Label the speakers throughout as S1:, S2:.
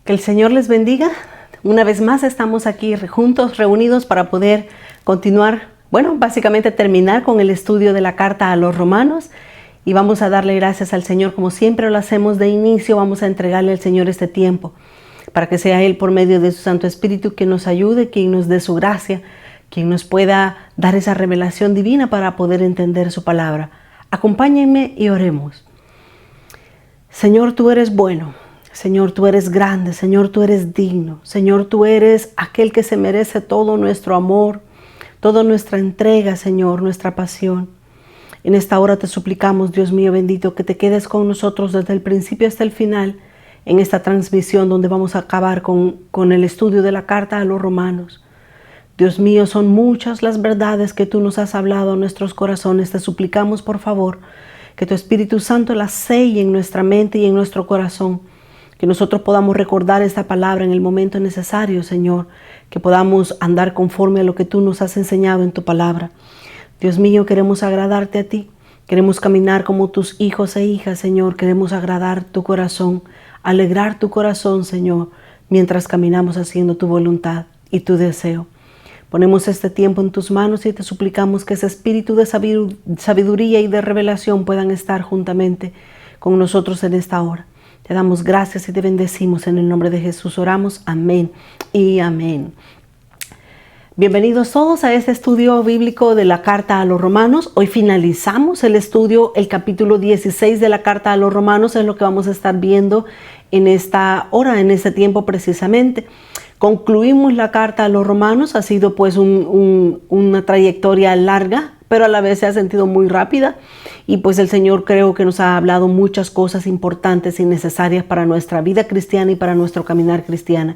S1: Que el Señor les bendiga. Una vez más estamos aquí juntos, reunidos para poder continuar, básicamente terminar con el estudio de la carta a los romanos. Y vamos a darle gracias al Señor, como siempre lo hacemos de inicio. Vamos a entregarle al Señor este tiempo, para que sea Él por medio de su Santo Espíritu quien nos ayude, quien nos dé su gracia, quien nos pueda dar esa revelación divina para poder entender su palabra. Acompáñenme y oremos. Señor, tú eres bueno. Señor, tú eres grande. Señor, tú eres digno. Señor, tú eres aquel que se merece todo nuestro amor, toda nuestra entrega, Señor, nuestra pasión. En esta hora te suplicamos, Dios mío bendito, que te quedes con nosotros desde el principio hasta el final en esta transmisión donde vamos a acabar con el estudio de la carta a los romanos. Dios mío, son muchas las verdades que tú nos has hablado a nuestros corazones. Te suplicamos, por favor, que tu Espíritu Santo las selle en nuestra mente y en nuestro corazón. Que nosotros podamos recordar esta palabra en el momento necesario, Señor. Que podamos andar conforme a lo que tú nos has enseñado en tu palabra. Dios mío, queremos agradarte a ti. Queremos caminar como tus hijos e hijas, Señor. Queremos agradar tu corazón, alegrar tu corazón, Señor, mientras caminamos haciendo tu voluntad y tu deseo. Ponemos este tiempo en tus manos y te suplicamos que ese espíritu de sabiduría y de revelación puedan estar juntamente con nosotros en esta hora. Te damos gracias y te bendecimos en el nombre de Jesús. Oramos, amén y amén. Bienvenidos todos a este estudio bíblico de la carta a los romanos. Hoy finalizamos el estudio, el capítulo 16 de la carta a los romanos. Es lo que vamos a estar viendo en esta hora, en este tiempo precisamente. Concluimos la carta a los romanos. Ha sido pues una trayectoria larga, pero a la vez se ha sentido muy rápida. Y pues el Señor creo que nos ha hablado muchas cosas importantes y necesarias para nuestra vida cristiana y para nuestro caminar cristiano.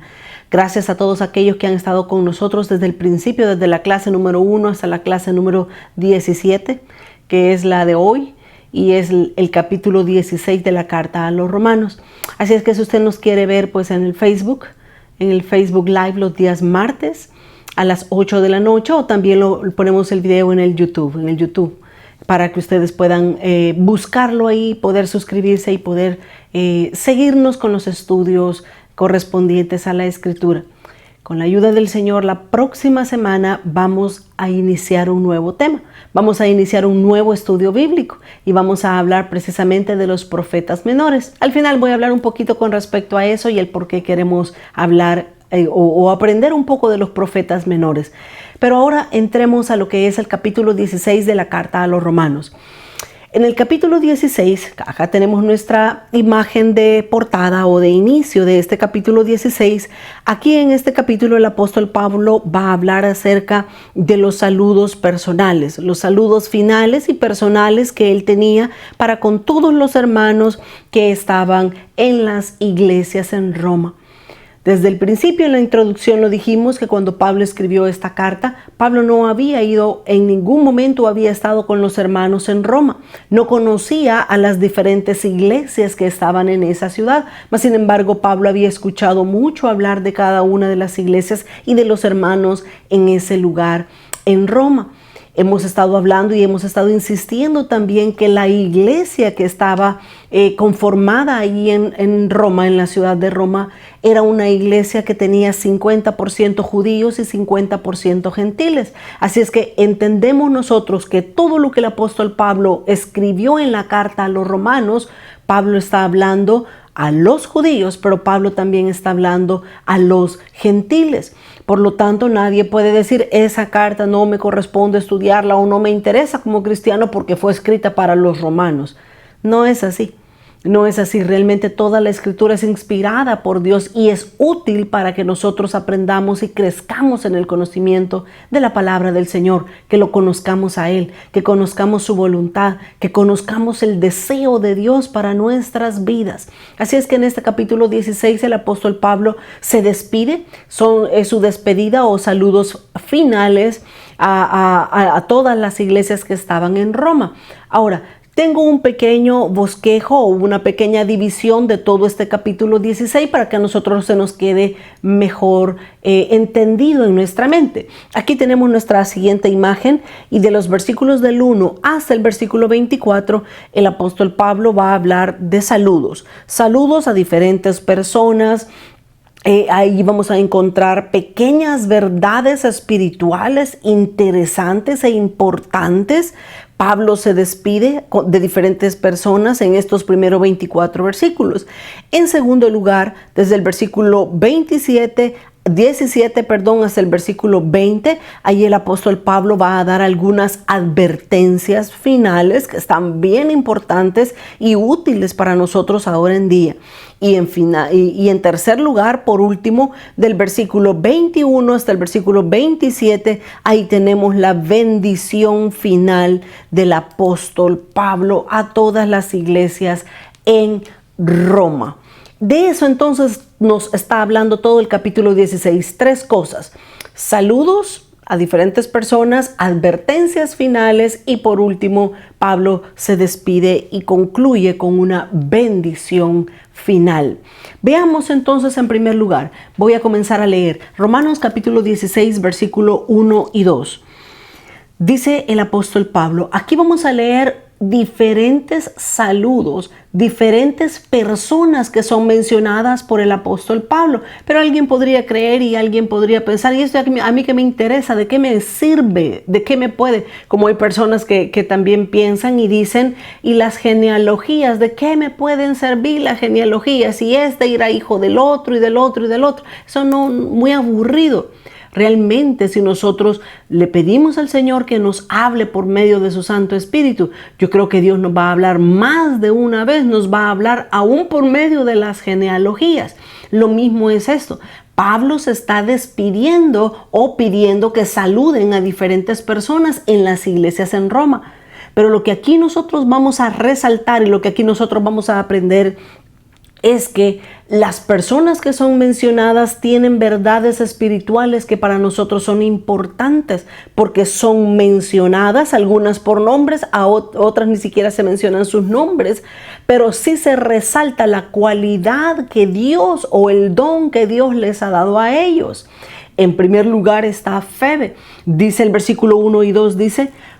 S1: Gracias a todos aquellos que han estado con nosotros desde el principio, desde la clase número 1 hasta la clase número 17, que es la de hoy, y es el capítulo 16 de la carta a los romanos. Así es que si usted nos quiere ver pues en el Facebook Live los días martes a las 8 de la noche, o también ponemos el video en el YouTube, para que ustedes puedan buscarlo ahí, poder suscribirse y poder seguirnos con los estudios correspondientes a la Escritura. Con la ayuda del Señor, la próxima semana vamos a iniciar un nuevo tema. Vamos a iniciar un nuevo estudio bíblico y vamos a hablar precisamente de los profetas menores. Al final voy a hablar un poquito con respecto a eso y el por qué queremos hablar o aprender un poco de los profetas menores. Pero ahora entremos a lo que es el capítulo 16 de la carta a los romanos. En el capítulo 16, acá tenemos nuestra imagen de portada o de inicio de este capítulo 16. Aquí en este capítulo el apóstol Pablo va a hablar acerca de los saludos personales, los saludos finales y personales que él tenía para con todos los hermanos que estaban en las iglesias en Roma. Desde el principio en la introducción lo dijimos que cuando Pablo escribió esta carta, Pablo no había ido, en ningún momento había estado con los hermanos en Roma. No conocía a las diferentes iglesias que estaban en esa ciudad. Mas sin embargo, Pablo había escuchado mucho hablar de cada una de las iglesias y de los hermanos en ese lugar en Roma. Hemos estado hablando y hemos estado insistiendo también que la iglesia que estaba conformada ahí en Roma, en la ciudad de Roma, era una iglesia que tenía 50% judíos y 50% gentiles. Así es que entendemos nosotros que todo lo que el apóstol Pablo escribió en la carta a los romanos, Pablo está hablando a los judíos, pero Pablo también está hablando a los gentiles. Por lo tanto, nadie puede decir esa carta no me corresponde estudiarla o no me interesa como cristiano porque fue escrita para los romanos. No es así. No es así, realmente toda la escritura es inspirada por Dios y es útil para que nosotros aprendamos y crezcamos en el conocimiento de la palabra del Señor, que lo conozcamos a Él, que conozcamos su voluntad, que conozcamos el deseo de Dios para nuestras vidas. Así es que en este capítulo 16 el apóstol Pablo se despide, es su despedida o saludos finales a todas las iglesias que estaban en Roma. Ahora, tengo un pequeño bosquejo o una pequeña división de todo este capítulo 16 para que a nosotros se nos quede mejor entendido en nuestra mente. Aquí tenemos nuestra siguiente imagen y de los versículos del 1 hasta el versículo 24, el apóstol Pablo va a hablar de saludos. Saludos a diferentes personas, Ahí vamos a encontrar pequeñas verdades espirituales interesantes e importantes. Pablo se despide de diferentes personas en estos primeros 24 versículos. En segundo lugar, desde el versículo 17 hasta el versículo 20, ahí el apóstol Pablo va a dar algunas advertencias finales que están bien importantes y útiles para nosotros ahora en día. Y en tercer lugar, por último, del versículo 21 hasta el versículo 27, ahí tenemos la bendición final del apóstol Pablo a todas las iglesias en Roma. De eso entonces nos está hablando todo el capítulo 16. 3 cosas: saludos a diferentes personas, advertencias finales y por último Pablo se despide y concluye con una bendición final. Veamos entonces en primer lugar, voy a comenzar a leer Romanos capítulo 16 versículo 1 y 2. Dice el apóstol Pablo, aquí vamos a leer diferentes saludos, diferentes personas que son mencionadas por el apóstol Pablo. Pero alguien podría creer y alguien podría pensar, ¿y esto a mí qué me interesa? ¿De qué me sirve? ¿De qué me puede? Como hay personas que también piensan y dicen, ¿y las genealogías? ¿De qué me pueden servir las genealogías? Si este era hijo del otro y del otro y del otro. Eso no, muy aburrido. Realmente, si nosotros le pedimos al Señor que nos hable por medio de su Santo Espíritu, yo creo que Dios nos va a hablar más de una vez, nos va a hablar aún por medio de las genealogías. Lo mismo es esto. Pablo se está despidiendo o pidiendo que saluden a diferentes personas en las iglesias en Roma. Pero lo que aquí nosotros vamos a resaltar y lo que aquí nosotros vamos a aprender es que las personas que son mencionadas tienen verdades espirituales que para nosotros son importantes porque son mencionadas, algunas por nombres, a otras ni siquiera se mencionan sus nombres, pero sí se resalta la cualidad que Dios o el don que Dios les ha dado a ellos. En primer lugar está Febe. Dice el versículo 1 y 2,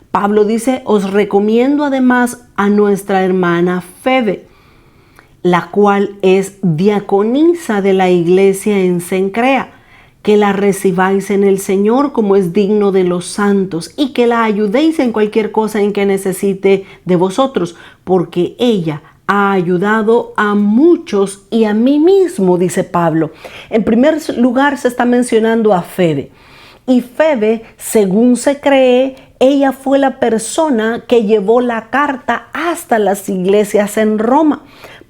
S1: Pablo dice, os recomiendo además a nuestra hermana Febe, la cual es diaconisa de la iglesia en Cencrea, que la recibáis en el Señor como es digno de los santos y que la ayudéis en cualquier cosa en que necesite de vosotros, porque ella ha ayudado a muchos y a mí mismo, dice Pablo. En primer lugar se está mencionando a Febe. Y Febe, según se cree, ella fue la persona que llevó la carta hasta las iglesias en Roma.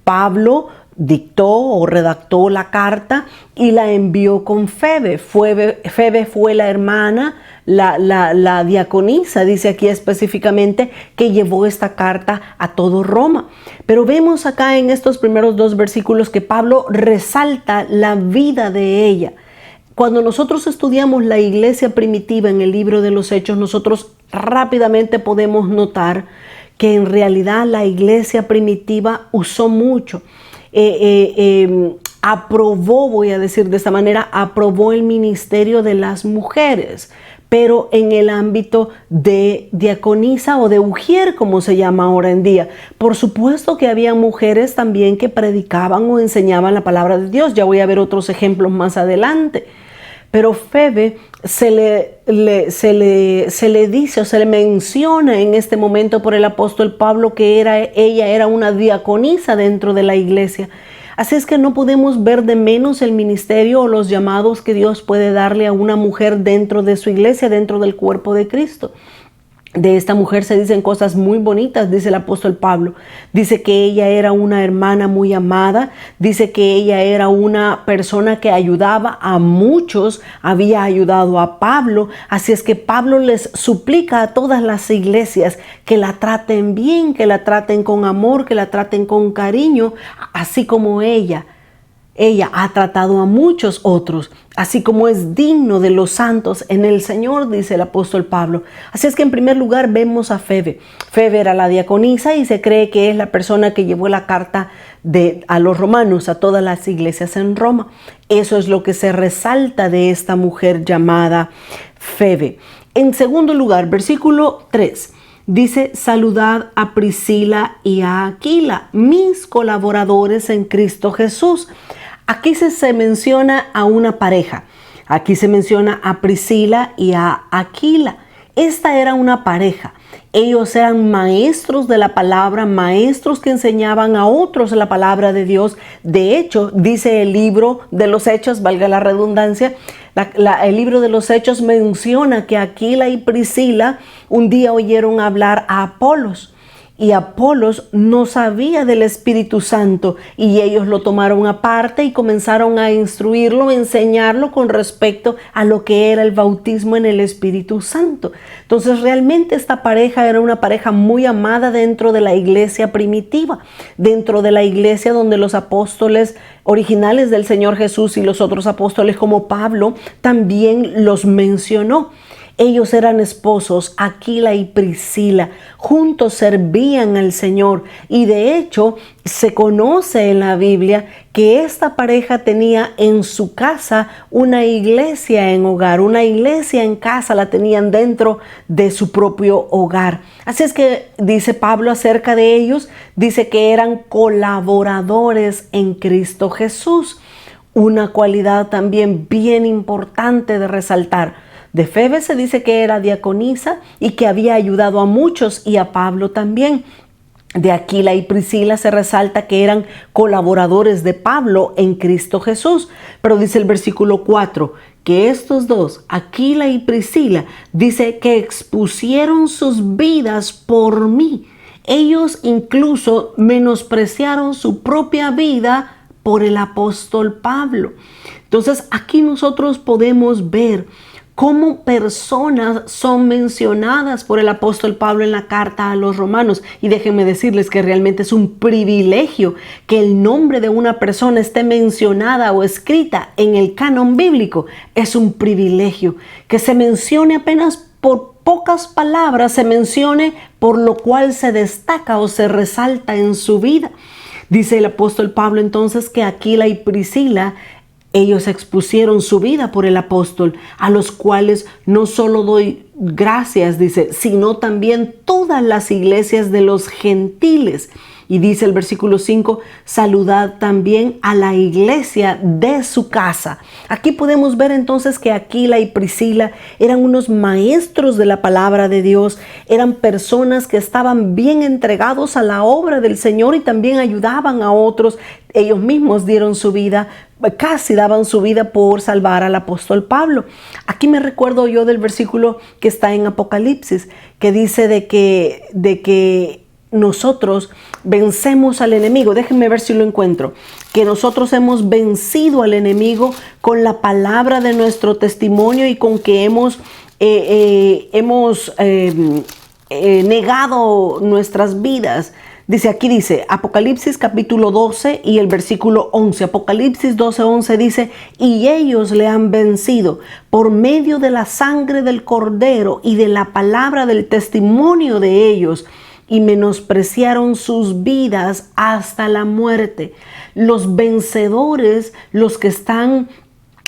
S1: Pablo dictó o redactó la carta y la envió con Febe. Febe fue la hermana, la diaconisa, dice aquí específicamente, que llevó esta carta a todo Roma. Pero vemos acá en estos primeros 2 versículos que Pablo resalta la vida de ella. Cuando nosotros estudiamos la iglesia primitiva en el libro de los Hechos, nosotros rápidamente podemos notar que en realidad la iglesia primitiva usó mucho, aprobó, voy a decir de esta manera, aprobó el ministerio de las mujeres, pero en el ámbito de diaconisa o de ujier, como se llama ahora en día. Por supuesto que había mujeres también que predicaban o enseñaban la palabra de Dios. Ya voy a ver otros ejemplos más adelante. Pero Febe se le dice o se le menciona en este momento por el apóstol Pablo que ella era una diaconisa dentro de la iglesia. Así es que no podemos ver de menos el ministerio o los llamados que Dios puede darle a una mujer dentro de su iglesia, dentro del cuerpo de Cristo. De esta mujer se dicen cosas muy bonitas, dice el apóstol Pablo. Dice que ella era una hermana muy amada, dice que ella era una persona que ayudaba a muchos, había ayudado a Pablo. Así es que Pablo les suplica a todas las iglesias que la traten bien, que la traten con amor, que la traten con cariño, así como ella ha tratado a muchos otros, así como es digno de los santos en el Señor, dice el apóstol Pablo. Así es que en primer lugar vemos a Febe. Febe era la diaconisa y se cree que es la persona que llevó la carta a los romanos, a todas las iglesias en Roma. Eso es lo que se resalta de esta mujer llamada Febe. En segundo lugar, versículo 3. Dice, saludad a Priscila y a Aquila, mis colaboradores en Cristo Jesús. Aquí se menciona a una pareja. Aquí se menciona a Priscila y a Aquila. Esta era una pareja. Ellos eran maestros de la palabra, maestros que enseñaban a otros la palabra de Dios. De hecho, dice el libro de los Hechos, valga la redundancia, el libro de los Hechos menciona que Aquila y Priscila un día oyeron hablar a Apolos. Y Apolos no sabía del Espíritu Santo y ellos lo tomaron aparte y comenzaron a instruirlo, a enseñarlo con respecto a lo que era el bautismo en el Espíritu Santo. Entonces realmente esta pareja era una pareja muy amada dentro de la iglesia primitiva, dentro de la iglesia donde los apóstoles originales del Señor Jesús y los otros apóstoles como Pablo también los mencionó. Ellos eran esposos, Aquila y Priscila, juntos servían al Señor y de hecho se conoce en la Biblia que esta pareja tenía en su casa una iglesia en hogar, una iglesia en casa la tenían dentro de su propio hogar. Así es que dice Pablo acerca de ellos, dice que eran colaboradores en Cristo Jesús, una cualidad también bien importante de resaltar. De Febe se dice que era diaconisa y que había ayudado a muchos y a Pablo también. De Aquila y Priscila se resalta que eran colaboradores de Pablo en Cristo Jesús. Pero dice el versículo 4 que estos dos, Aquila y Priscila, dice que expusieron sus vidas por mí. Ellos incluso menospreciaron su propia vida por el apóstol Pablo. Entonces aquí nosotros podemos ver cómo personas son mencionadas por el apóstol Pablo en la carta a los romanos. Y déjenme decirles que realmente es un privilegio que el nombre de una persona esté mencionada o escrita en el canon bíblico. Es un privilegio que se mencione apenas por pocas palabras, se mencione por lo cual se destaca o se resalta en su vida. Dice el apóstol Pablo entonces que Aquila y Priscila, ellos expusieron su vida por el apóstol, a los cuales no solo doy gracias, dice, sino también todas las iglesias de los gentiles. Y dice el versículo 5, saludad también a la iglesia de su casa. Aquí podemos ver entonces que Aquila y Priscila eran unos maestros de la palabra de Dios, eran personas que estaban bien entregados a la obra del Señor y también ayudaban a otros. Ellos mismos dieron su vida, casi daban su vida por salvar al apóstol Pablo. Aquí me recuerdo yo del versículo que está en Apocalipsis, que dice de que nosotros vencemos al enemigo. Déjenme ver si lo encuentro. Que nosotros hemos vencido al enemigo con la palabra de nuestro testimonio y con que hemos negado nuestras vidas. Dice Apocalipsis capítulo 12 y el versículo 11. Apocalipsis 12:11 dice, y ellos le han vencido por medio de la sangre del Cordero y de la palabra del testimonio de ellos, y menospreciaron sus vidas hasta la muerte. Los vencedores, los que están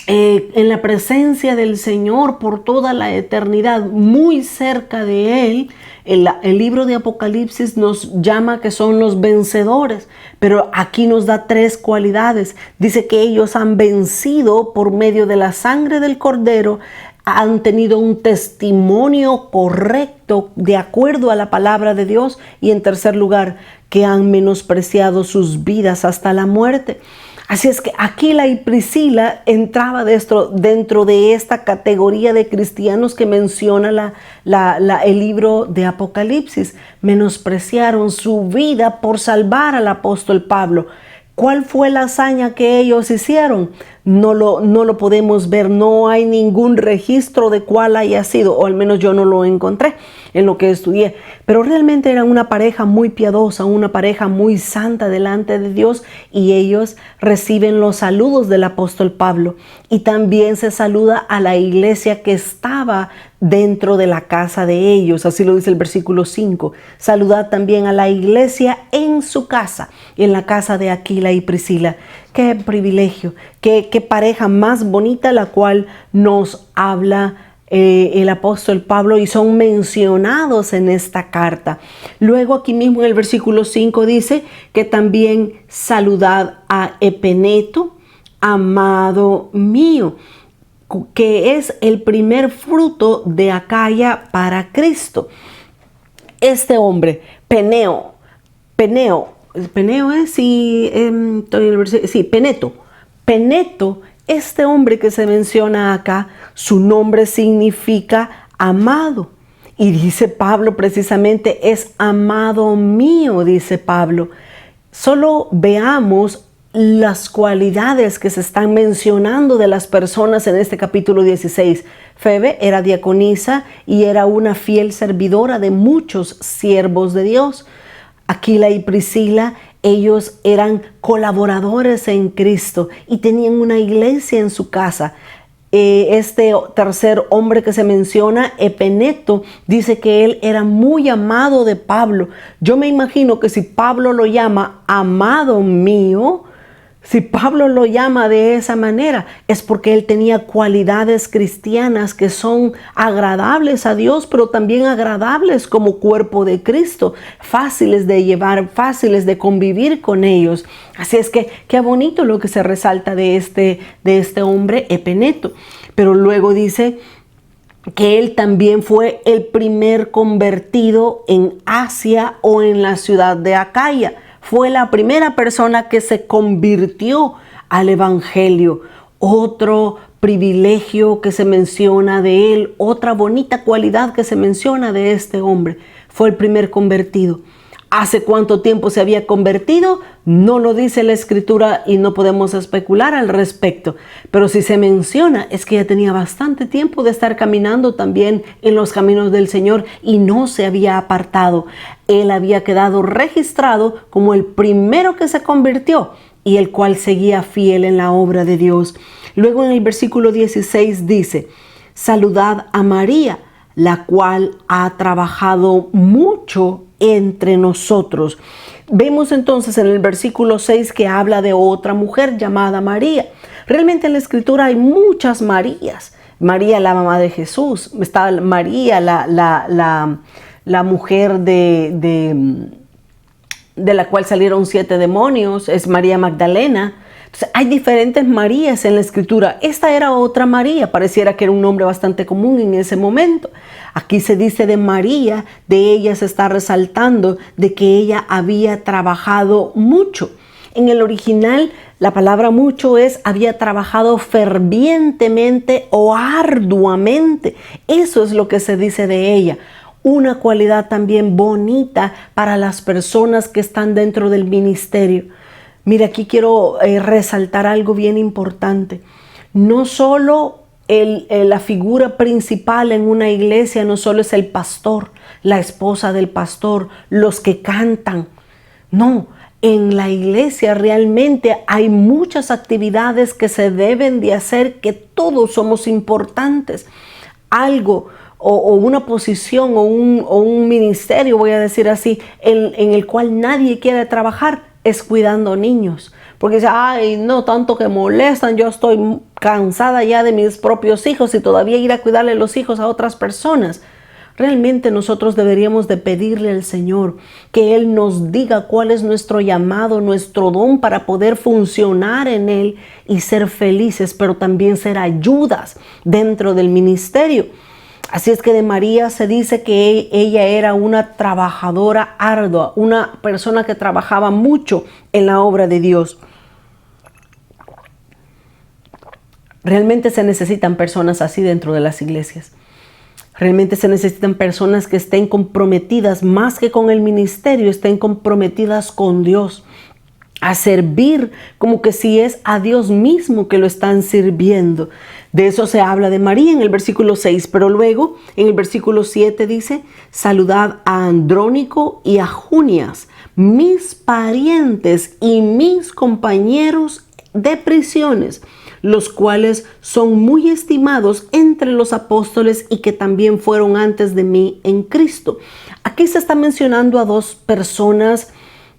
S1: en la presencia del Señor por toda la eternidad, muy cerca de Él, el libro de Apocalipsis nos llama que son los vencedores, pero aquí nos da tres cualidades. Dice que ellos han vencido por medio de la sangre del Cordero, han tenido un testimonio correcto de acuerdo a la palabra de Dios y en tercer lugar, que han menospreciado sus vidas hasta la muerte. Así es que Aquila y Priscila entraba dentro de esta categoría de cristianos que menciona el libro de Apocalipsis. Menospreciaron su vida por salvar al apóstol Pablo. ¿Cuál fue la hazaña que ellos hicieron? No lo podemos ver, no hay ningún registro de cuál haya sido, o al menos yo no lo encontré en lo que estudié. Pero realmente eran una pareja muy piadosa, una pareja muy santa delante de Dios, y ellos reciben los saludos del apóstol Pablo. Y también se saluda a la iglesia que estaba dentro de la casa de ellos, así lo dice el versículo 5. Saludad también a la iglesia en su casa, en la casa de Aquila y Priscila. Qué privilegio, qué pareja más bonita, la cual nos habla el apóstol Pablo, y son mencionados en esta carta. Luego aquí mismo en el versículo 5 dice que también saludad a Epeneto, amado mío, que es el primer fruto de Acaya para Cristo. Este hombre, Peneto, este hombre que se menciona acá, su nombre significa amado. Y dice Pablo precisamente, es amado mío, dice Pablo. Solo veamos las cualidades que se están mencionando de las personas en este capítulo 16. Febe era diaconisa y era una fiel servidora de muchos siervos de Dios. Aquila y Priscila, ellos eran colaboradores en Cristo y tenían una iglesia en su casa. Este tercer hombre que se menciona, Epeneto, dice que él era muy amado de Pablo. Yo me imagino que si Pablo lo llama amado mío, si Pablo lo llama de esa manera, es porque él tenía cualidades cristianas que son agradables a Dios, pero también agradables como cuerpo de Cristo, fáciles de llevar, fáciles de convivir con ellos. Así es que qué bonito lo que se resalta de este hombre, Epeneto. Pero luego dice que él también fue el primer convertido en Asia o en la ciudad de Acaya. Fue la primera persona que se convirtió al evangelio. Otro privilegio que se menciona de él, otra bonita cualidad que se menciona de este hombre, fue el primer convertido. ¿Hace cuánto tiempo se había convertido? No lo dice la Escritura y no podemos especular al respecto. Pero si se menciona, es que ya tenía bastante tiempo de estar caminando también en los caminos del Señor y no se había apartado. Él había quedado registrado como el primero que se convirtió y el cual seguía fiel en la obra de Dios. Luego en el versículo 16 dice, saludad a María, la cual ha trabajado mucho entre nosotros. Vemos entonces en el versículo 6 que habla de otra mujer llamada María. Realmente en la Escritura hay muchas Marías. María, la mamá de Jesús. Está María, la mujer de la cual salieron 7 demonios. Es María Magdalena. Entonces, hay diferentes Marías en la Escritura. Esta era otra María, pareciera que era un nombre bastante común en ese momento. Aquí se dice de María, de ella se está resaltando de que ella había trabajado mucho. En el original, la palabra mucho es había trabajado fervientemente o arduamente. Eso es lo que se dice de ella. Una cualidad también bonita para las personas que están dentro del ministerio. Mira, aquí quiero resaltar algo bien importante. No solo la figura principal en una iglesia, no solo es el pastor, la esposa del pastor, los que cantan. No, en la iglesia realmente hay muchas actividades que se deben de hacer, que todos somos importantes. Algo o una posición o un ministerio, voy a decir así, en el cual nadie quiere trabajar, es cuidando niños. Porque dice, ay, no, tanto que molestan, yo estoy cansada ya de mis propios hijos y todavía ir a cuidarle los hijos a otras personas. Realmente nosotros deberíamos de pedirle al Señor que Él nos diga cuál es nuestro llamado, nuestro don para poder funcionar en Él y ser felices, pero también ser ayudas dentro del ministerio. Así es que de María se dice que ella era una trabajadora ardua, una persona que trabajaba mucho en la obra de Dios. Realmente se necesitan personas así dentro de las iglesias. Realmente se necesitan personas que estén comprometidas más que con el ministerio, estén comprometidas con Dios, a servir como que si es a Dios mismo que lo están sirviendo. De eso se habla de María en el versículo 6, pero luego en el versículo 7 dice, saludad a Andrónico y a Junias, mis parientes y mis compañeros de prisiones, los cuales son muy estimados entre los apóstoles y que también fueron antes de mí en Cristo. Aquí se está mencionando a dos personas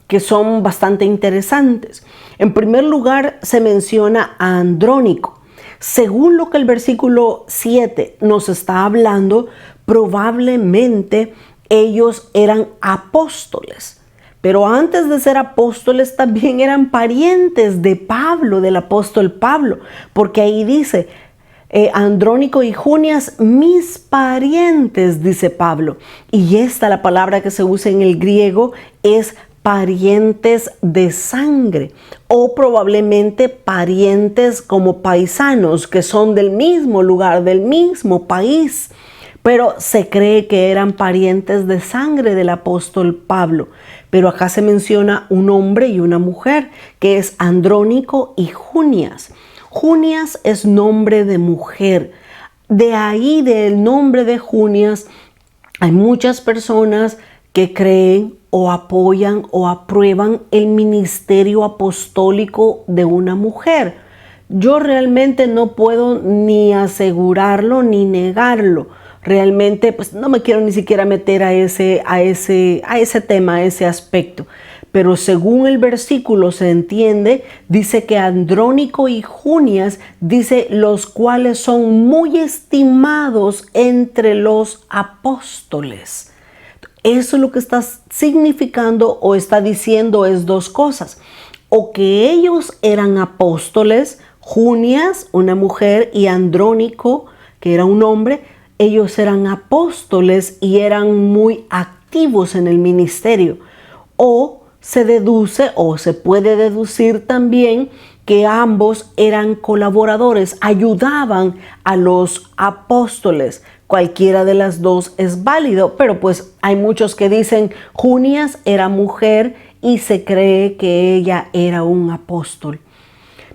S1: que son bastante interesantes. En primer lugar, se menciona a Andrónico. Según lo que el versículo 7 nos está hablando, probablemente ellos eran apóstoles. pero antes de ser apóstoles también eran parientes de Pablo, del apóstol Pablo, porque ahí dice, Andrónico y Junias, mis parientes, dice Pablo. Y la palabra que se usa en el griego es parientes de sangre, o probablemente parientes como paisanos, que son del mismo lugar, del mismo país. Pero se cree que eran parientes de sangre del apóstol Pablo. Pero acá se menciona un hombre y una mujer, que es Andrónico y Junias. Junias es nombre de mujer. De ahí, del nombre de Junias, hay muchas personas que creen o apoyan o aprueban el ministerio apostólico de una mujer. Yo realmente no puedo ni asegurarlo ni negarlo. Realmente, pues no me quiero ni siquiera meter a ese tema, a ese aspecto. Pero según el versículo se entiende, dice que Andrónico y Junias, dice, los cuales son muy estimados entre los apóstoles. Eso es lo que está significando o está diciendo es dos cosas. O que ellos eran apóstoles, Junias, una mujer, y Andrónico, que era un hombre, ellos eran apóstoles y eran muy activos en el ministerio. O se deduce o se puede deducir también que ambos eran colaboradores, ayudaban a los apóstoles. Cualquiera de las dos es válido, pero pues hay muchos que dicen Junias era mujer y se cree que ella era un apóstol.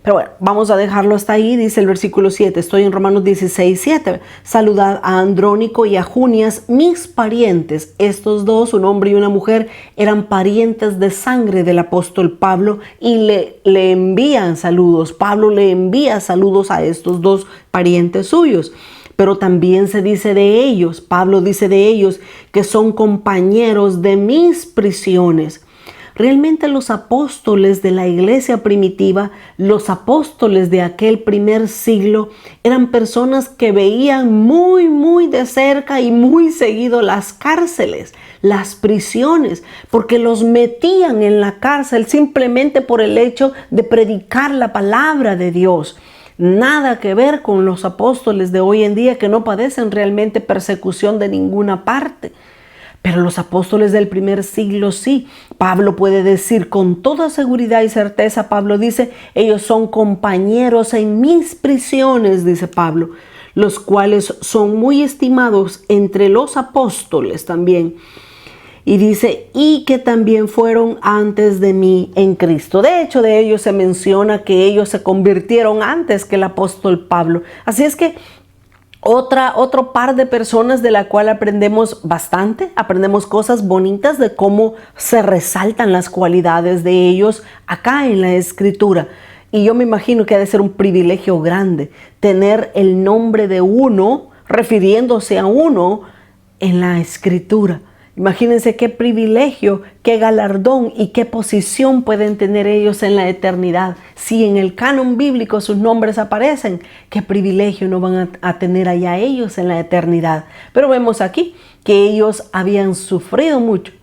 S1: Pero bueno, vamos a dejarlo hasta ahí. Dice el versículo 7, estoy en Romanos 16, 7. Saludad a Andrónico y a Junias, mis parientes. Estos dos, un hombre y una mujer, eran parientes de sangre del apóstol Pablo y le envían saludos. Pablo le envía saludos a estos dos parientes suyos. Pero también se dice de ellos, Pablo dice de ellos, que son compañeros de mis prisiones. Realmente los apóstoles de la iglesia primitiva, los apóstoles de aquel primer siglo, eran personas que veían muy de cerca y muy seguido las cárceles, las prisiones, porque los metían en la cárcel simplemente por el hecho de predicar la palabra de Dios. Nada que ver con los apóstoles de hoy en día que no padecen realmente persecución de ninguna parte. Pero los apóstoles del primer siglo sí. Pablo puede decir con toda seguridad y certeza, Pablo dice, ellos son compañeros en mis prisiones, dice Pablo, los cuales son muy estimados entre los apóstoles también. Y dice, y que también fueron antes de mí en Cristo. De hecho, de ellos se menciona que ellos se convirtieron antes que el apóstol Pablo. Así es que otro par de personas de la cual aprendemos bastante, aprendemos cosas bonitas de cómo se resaltan las cualidades de ellos acá en la Escritura. Y yo me imagino que ha de ser un privilegio grande tener el nombre de uno, refiriéndose a uno en la Escritura. Imagínense qué privilegio, qué galardón y qué posición pueden tener ellos en la eternidad. Si en el canon bíblico sus nombres aparecen, qué privilegio no van a tener allá ellos en la eternidad. Pero vemos aquí que ellos habían sufrido mucho.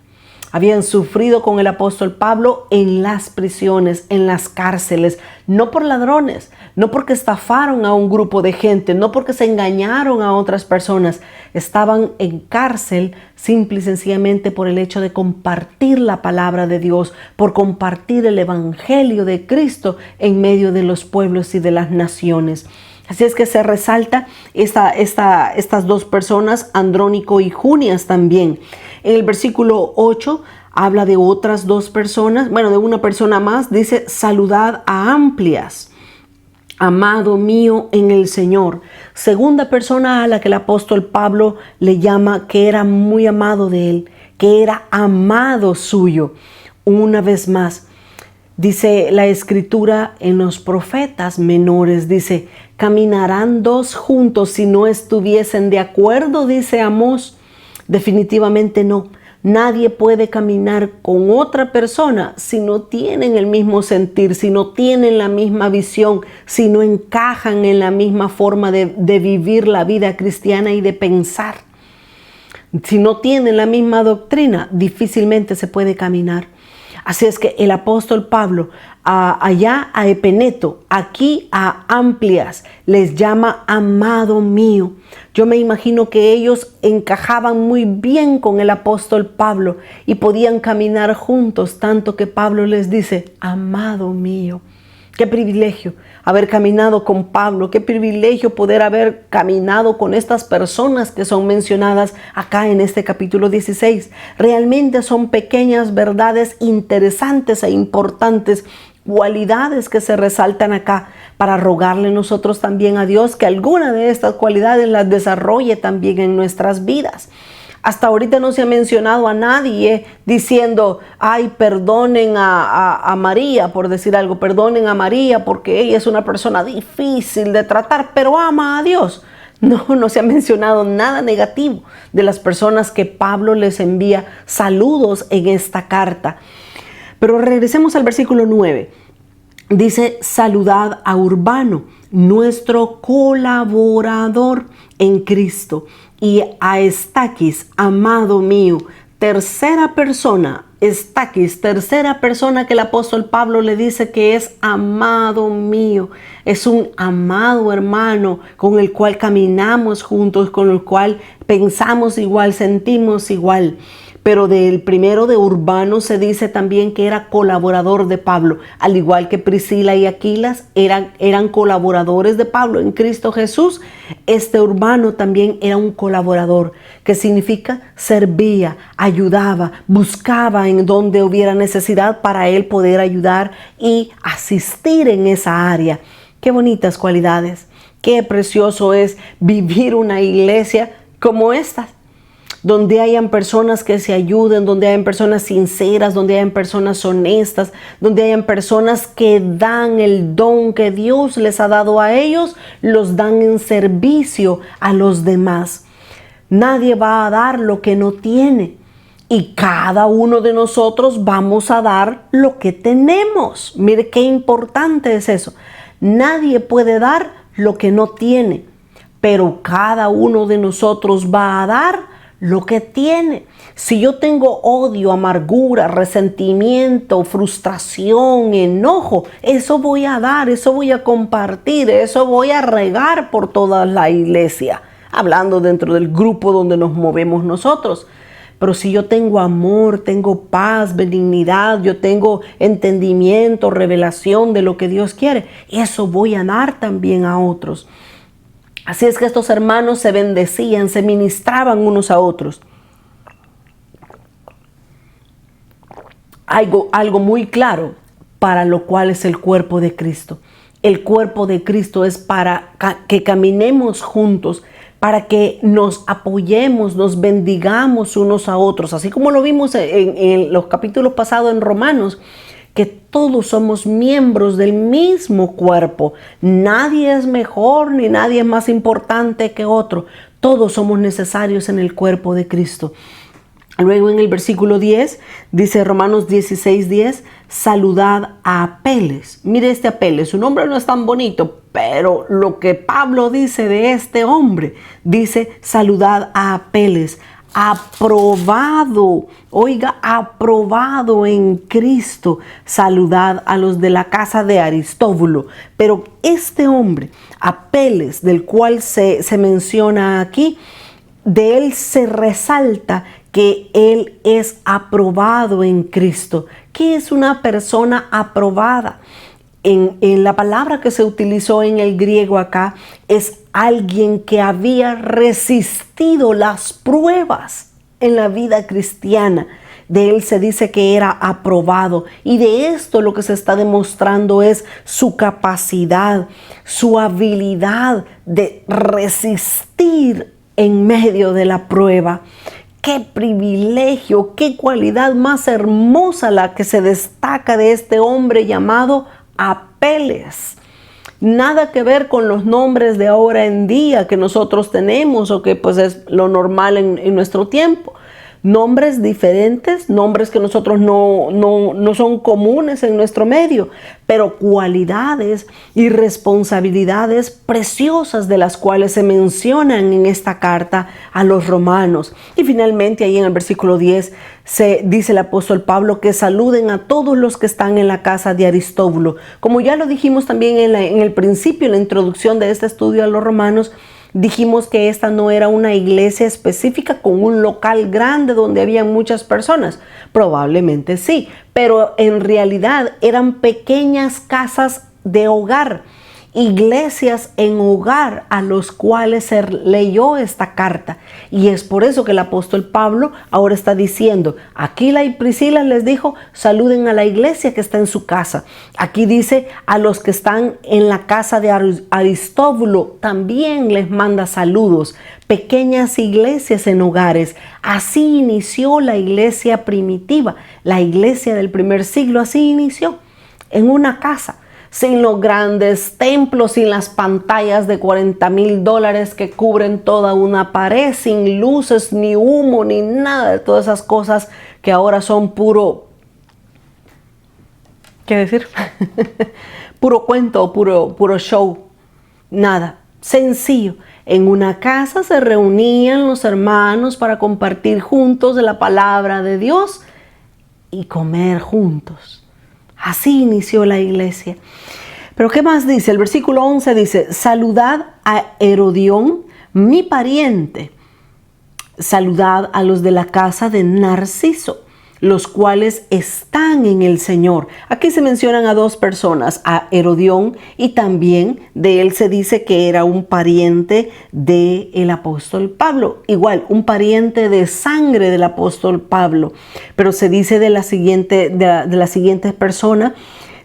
S1: Habían sufrido con el apóstol Pablo en las prisiones, en las cárceles, no por ladrones, no porque estafaron a un grupo de gente, no porque se engañaron a otras personas. Estaban en cárcel simple y sencillamente por el hecho de compartir la palabra de Dios, por compartir el evangelio de Cristo en medio de los pueblos y de las naciones. Así es que se resalta estas dos personas, Andrónico y Junias también. En el versículo 8 habla de otras dos personas, de una persona más, dice, saludad a Amplias, amado mío en el Señor. Segunda persona a la que el apóstol Pablo le llama que era muy amado de él, que era amado suyo. Una vez más, dice la Escritura en los profetas menores, dice, caminarán dos juntos si no estuviesen de acuerdo, dice Amós. Definitivamente no. Nadie puede caminar con otra persona si no tienen el mismo sentir, si no tienen la misma visión, si no encajan en la misma forma de vivir la vida cristiana y de pensar. Si no tienen la misma doctrina, difícilmente se puede caminar. Así es que el apóstol Pablo, allá a Epeneto, aquí a Amplias, les llama amado mío. Yo me imagino que ellos encajaban muy bien con el apóstol Pablo y podían caminar juntos, tanto que Pablo les dice, amado mío. Qué privilegio haber caminado con Pablo, qué privilegio poder haber caminado con estas personas que son mencionadas acá en este capítulo 16. Realmente son pequeñas verdades interesantes e importantes, cualidades que se resaltan acá para rogarle nosotros también a Dios que alguna de estas cualidades las desarrolle también en nuestras vidas. Hasta ahorita no se ha mencionado a nadie diciendo, ay, perdonen a María, por decir algo, perdonen a María porque ella es una persona difícil de tratar, pero ama a Dios. No se ha mencionado nada negativo de las personas que Pablo les envía saludos en esta carta. Pero regresemos al versículo 9. Dice, saludad a Urbano, nuestro colaborador en Cristo, y a Estaquis, amado mío. Tercera persona, Estaquis, tercera persona que el apóstol Pablo le dice que es amado mío. Es un amado hermano con el cual caminamos juntos, con el cual pensamos igual, sentimos igual. Pero del primero de Urbano se dice también que era colaborador de Pablo, al igual que Priscila y Aquilas eran colaboradores de Pablo en Cristo Jesús. Este Urbano también era un colaborador, que significa servía, ayudaba, buscaba en donde hubiera necesidad para él poder ayudar y asistir en esa área. Qué bonitas cualidades, qué precioso es vivir una iglesia como esta, donde hayan personas que se ayuden, donde hayan personas sinceras, donde hayan personas honestas, donde hayan personas que dan el don que Dios les ha dado a ellos, los dan en servicio a los demás. Nadie va a dar lo que no tiene y cada uno de nosotros vamos a dar lo que tenemos. Mire qué importante es eso. Nadie puede dar lo que no tiene, pero cada uno de nosotros va a dar lo que tiene. Si yo tengo odio, amargura, resentimiento, frustración, enojo, eso voy a dar, eso voy a compartir, eso voy a regar por toda la iglesia, hablando dentro del grupo donde nos movemos nosotros. Pero si yo tengo amor, tengo paz, benignidad, yo tengo entendimiento, revelación de lo que Dios quiere, eso voy a dar también a otros. Así es que estos hermanos se bendecían, se ministraban unos a otros. Algo muy claro para lo cual es el cuerpo de Cristo. El cuerpo de Cristo es para que caminemos juntos, para que nos apoyemos, nos bendigamos unos a otros. Así como lo vimos en los capítulos pasados en Romanos, que todos somos miembros del mismo cuerpo. Nadie es mejor ni nadie es más importante que otro. Todos somos necesarios en el cuerpo de Cristo. Luego en el versículo 10, dice Romanos 16:10, saludad a Apeles. Mire este Apeles, su nombre no es tan bonito, pero lo que Pablo dice de este hombre, dice saludad a Apeles, aprobado, oiga, aprobado en Cristo. Saludad a los de la casa de Aristóbulo. Pero este hombre, Apeles, del cual se menciona aquí, de él se resalta que él es aprobado en Cristo. ¿Qué es una persona aprobada? En la palabra que se utilizó en el griego acá es alguien que había resistido las pruebas en la vida cristiana. De él se dice que era aprobado, y de esto lo que se está demostrando es su capacidad, su habilidad de resistir en medio de la prueba. Qué privilegio, qué cualidad más hermosa la que se destaca de este hombre llamado Apeles. Nada que ver con los nombres de ahora en día que nosotros tenemos o que pues es lo normal en nuestro tiempo. nombres diferentes, nombres que nosotros no son comunes en nuestro medio, pero cualidades y responsabilidades preciosas de las cuales se mencionan en esta carta a los romanos. Y finalmente ahí en el versículo 10 se dice el apóstol Pablo que saluden a todos los que están en la casa de Aristóbulo. Como ya lo dijimos también en el principio, en la introducción de este estudio a los romanos, dijimos que esta no era una iglesia específica con un local grande donde había muchas personas. Probablemente sí, pero en realidad eran pequeñas casas de hogar, iglesias en hogar a los cuales se leyó esta carta. Y es por eso que el apóstol Pablo ahora está diciendo, Aquila y Priscila les dijo, saluden a la iglesia que está en su casa. Aquí dice, a los que están en la casa de Aristóbulo también les manda saludos. Pequeñas iglesias en hogares. Así inició la iglesia primitiva. La iglesia del primer siglo así inició, en una casa. Sin los grandes templos, sin las pantallas de $40,000 que cubren toda una pared, sin luces, ni humo, ni nada de todas esas cosas que ahora son puro, ¿qué decir? Puro cuento, puro show. Nada, sencillo. En una casa se reunían los hermanos para compartir juntos de la palabra de Dios y comer juntos. Así inició la iglesia. Pero ¿qué más dice? El versículo 11 dice, saludad a Herodión, mi pariente. Saludad a los de la casa de Narciso, los cuales están en el Señor. Aquí se mencionan a dos personas, a Herodión, y también de él se dice que era un pariente del apóstol Pablo. Igual, un pariente de sangre del apóstol Pablo. Pero se dice de la siguiente persona,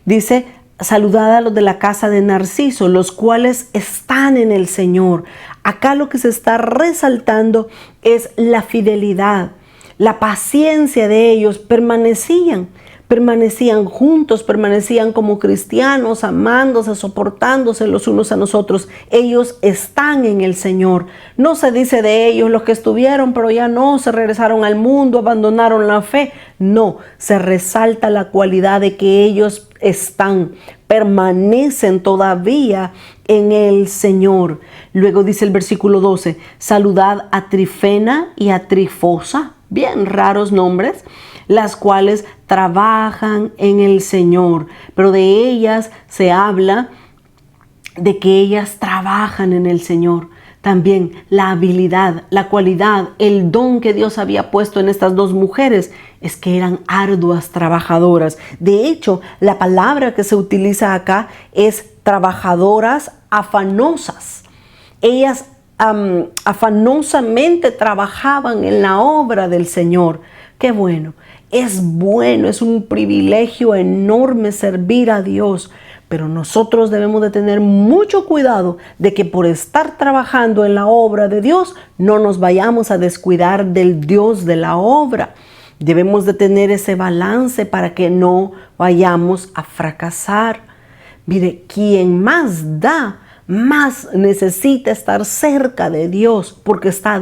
S1: dice, saludad a los de la casa de Narciso, los cuales están en el Señor. Acá lo que se está resaltando es la fidelidad. La paciencia de ellos, permanecían juntos, permanecían como cristianos, amándose, soportándose los unos a los otros. Ellos están en el Señor. No se dice de ellos los que estuvieron, pero ya no, se regresaron al mundo, abandonaron la fe. No, se resalta la cualidad de que ellos permanecen todavía en el Señor. Luego dice el versículo 12, saludad a Trifena y a Trifosa. Bien raros nombres, las cuales trabajan en el Señor, pero de ellas se habla de que ellas trabajan en el Señor. También la habilidad, la cualidad, el don que Dios había puesto en estas dos mujeres es que eran arduas trabajadoras. De hecho, la palabra que se utiliza acá es trabajadoras afanosas. Ellas afanosamente trabajaban en la obra del Señor. Qué bueno, es un privilegio enorme servir a Dios, pero nosotros debemos de tener mucho cuidado de que por estar trabajando en la obra de Dios no nos vayamos a descuidar del Dios de la obra. Debemos de tener ese balance para que no vayamos a fracasar. Mire, quien más da, más necesita estar cerca de Dios, porque está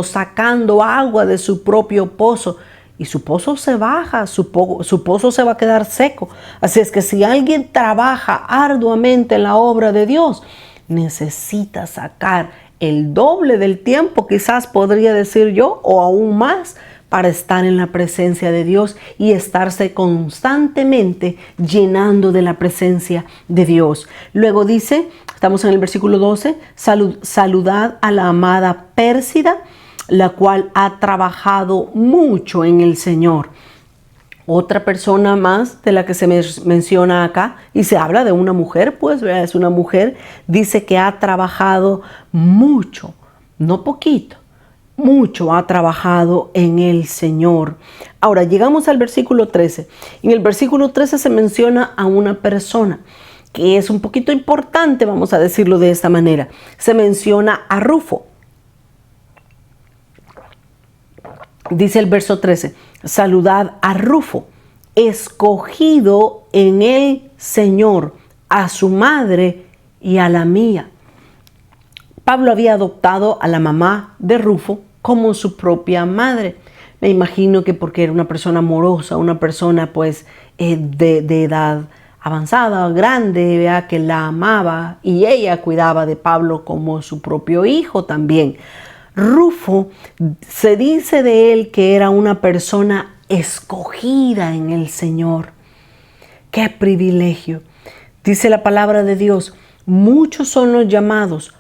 S1: sacando agua de su propio pozo, y su pozo se baja, su pozo se va a quedar seco. Así es que si alguien trabaja arduamente en la obra de Dios, necesita sacar el doble del tiempo, quizás podría decir yo, o aún más, para estar en la presencia de Dios y estarse constantemente llenando de la presencia de Dios. Luego dice, estamos en el versículo 12, saludad a la amada Pérsida, la cual ha trabajado mucho en el Señor. Otra persona más de la que se menciona acá, y se habla de una mujer, pues, ¿verdad? Es una mujer, dice que ha trabajado mucho, no poquito. Mucho ha trabajado en el Señor. Ahora llegamos al versículo 13. En el versículo 13 se menciona a una persona que es un poquito importante, vamos a decirlo de esta manera. Se menciona a Rufo. Dice el verso 13, saludad a Rufo, escogido en el Señor, a su madre y a la mía. Pablo había adoptado a la mamá de Rufo como su propia madre, Me imagino que porque era una persona amorosa, una persona pues de edad avanzada, grande, vea, que la amaba, y ella cuidaba de Pablo como su propio hijo también. Rufo, se dice de él que era una persona escogida en el Señor. ¡Qué privilegio! Dice la palabra de Dios, muchos son los llamados,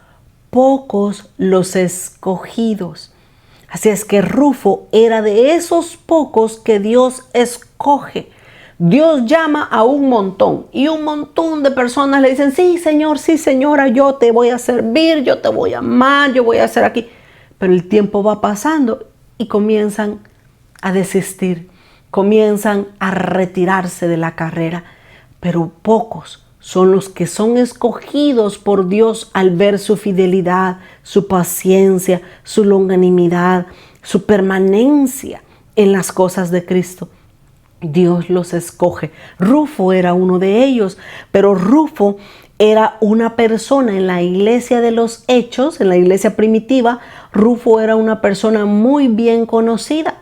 S1: pocos los escogidos. Así es que Rufo era de esos pocos que Dios escoge. Dios llama a un montón y un montón de personas le dicen, sí, Señor, sí, señora, yo te voy a servir, yo te voy a amar, yo voy a hacer aquí. Pero el tiempo va pasando y comienzan a desistir, comienzan a retirarse de la carrera. Pero pocos son los que son escogidos por Dios al ver su fidelidad, su paciencia, su longanimidad, su permanencia en las cosas de Cristo. Dios los escoge. Rufo era uno de ellos, pero Rufo era una persona en la iglesia de los Hechos, en la iglesia primitiva. Rufo era una persona muy bien conocida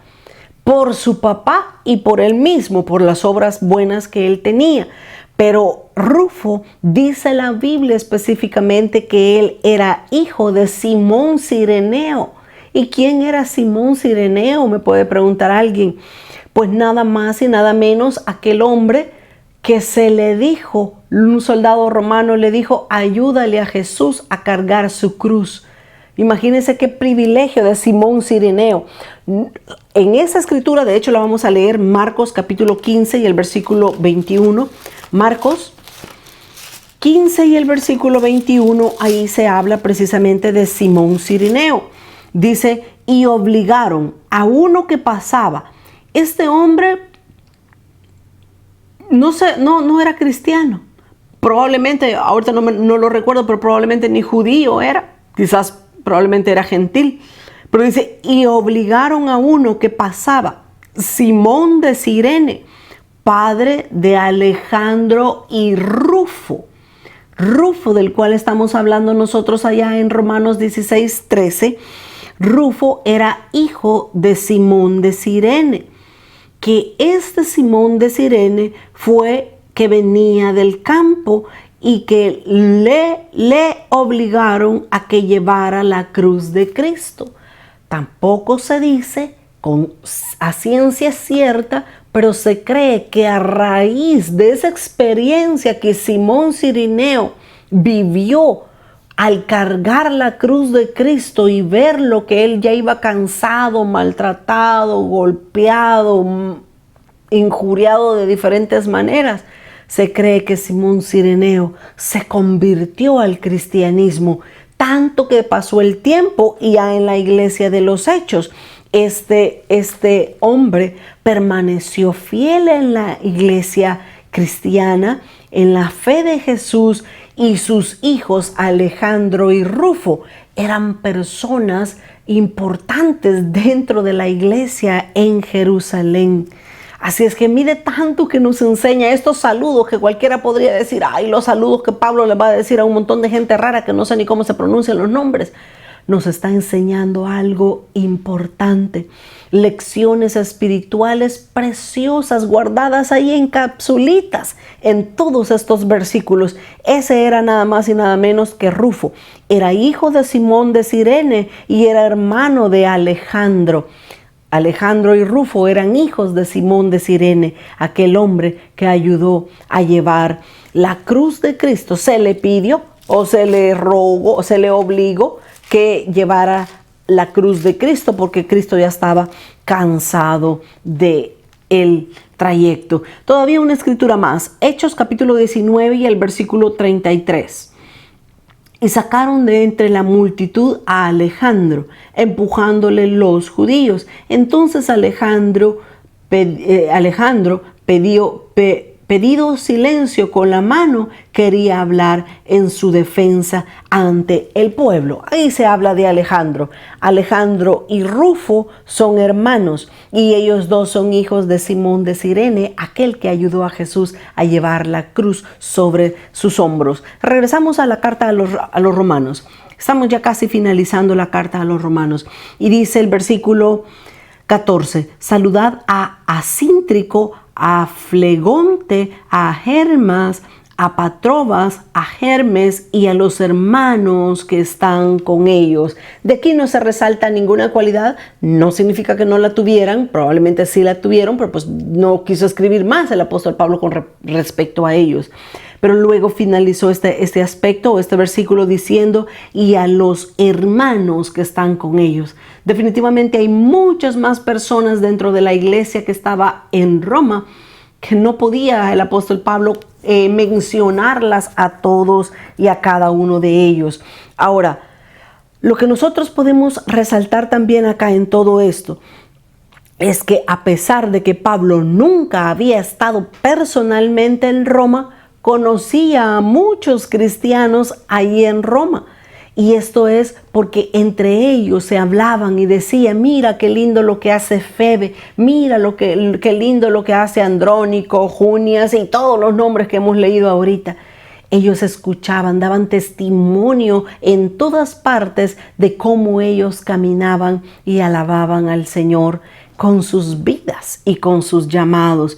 S1: por su papá y por él mismo, por las obras buenas que él tenía. Pero Rufo, dice la Biblia específicamente que él era hijo de Simón Cireneo. ¿Y quién era Simón Cireneo? Me puede preguntar alguien. Pues nada más y nada menos aquel hombre que se le dijo, un soldado romano le dijo, ayúdale a Jesús a cargar su cruz. Imagínense qué privilegio de Simón Cireneo. En esa escritura, de hecho, la vamos a leer, Marcos capítulo 15 y el versículo 21. Marcos 15 y el versículo 21, ahí se habla precisamente de Simón Cireneo. Dice, y obligaron a uno que pasaba. Este hombre no era cristiano. Probablemente, ahorita no lo recuerdo, pero probablemente ni judío era. Quizás probablemente era gentil. Pero dice, y obligaron a uno que pasaba, Simón de Cirene, padre de Alejandro y Rufo. Rufo, del cual estamos hablando nosotros allá en Romanos 16:13. Rufo era hijo de Simón de Cirene. Que este Simón de Cirene fue que venía del campo y que le obligaron a que llevara la cruz de Cristo. Tampoco se dice a ciencia cierta, pero se cree que a raíz de esa experiencia que Simón Cireneo vivió al cargar la cruz de Cristo y ver lo que él ya iba cansado, maltratado, golpeado, injuriado de diferentes maneras, se cree que Simón Cireneo se convirtió al cristianismo, tanto que pasó el tiempo y ya en la iglesia de los Hechos, este hombre permaneció fiel en la iglesia cristiana, en la fe de Jesús, y sus hijos Alejandro y Rufo eran personas importantes dentro de la iglesia en Jerusalén. Así es que mire tanto que nos enseña estos saludos que cualquiera podría decir, ay, los saludos que Pablo le va a decir a un montón de gente rara que no sé ni cómo se pronuncian los nombres. Nos está enseñando algo importante, lecciones espirituales preciosas guardadas ahí en capsulitas en todos estos versículos. Ese era nada más y nada menos que Rufo. Era hijo de Simón de Cirene y era hermano de Alejandro. Alejandro y Rufo eran hijos de Simón de Cirene, aquel hombre que ayudó a llevar la cruz de Cristo. Se le pidió o se le rogó o se le obligó que llevara la cruz de Cristo porque Cristo ya estaba cansado de el trayecto. Todavía una escritura más, Hechos capítulo 19 y el versículo 33. Y sacaron de entre la multitud a Alejandro, empujándole los judíos. Entonces Alejandro pedido silencio con la mano, quería hablar en su defensa ante el pueblo. Ahí se habla de Alejandro. Alejandro y Rufo son hermanos y ellos dos son hijos de Simón de Cirene, aquel que ayudó a Jesús a llevar la cruz sobre sus hombros. Regresamos a la carta a los romanos. Estamos ya casi finalizando la carta a los romanos y dice el versículo 14. Saludad a Asíntrico, a Flegonte, a Hermas, a Patrobas, a Hermes y a los hermanos que están con ellos. De aquí no se resalta ninguna cualidad, no significa que no la tuvieran, probablemente sí la tuvieron, pero pues no quiso escribir más el apóstol Pablo con respecto a ellos. Pero luego finalizó este aspecto, este versículo diciendo, y a los hermanos que están con ellos. Definitivamente hay muchas más personas dentro de la iglesia que estaba en Roma, que no podía el apóstol Pablo mencionarlas a todos y a cada uno de ellos. Ahora, lo que nosotros podemos resaltar también acá en todo esto es que a pesar de que Pablo nunca había estado personalmente en Roma, conocía a muchos cristianos ahí en Roma. Y esto es porque entre ellos se hablaban y decían, mira qué lindo lo que hace Febe, mira qué lindo lo que hace Andrónico, Junias y todos los nombres que hemos leído ahorita. Ellos escuchaban, daban testimonio en todas partes de cómo ellos caminaban y alababan al Señor con sus vidas y con sus llamados.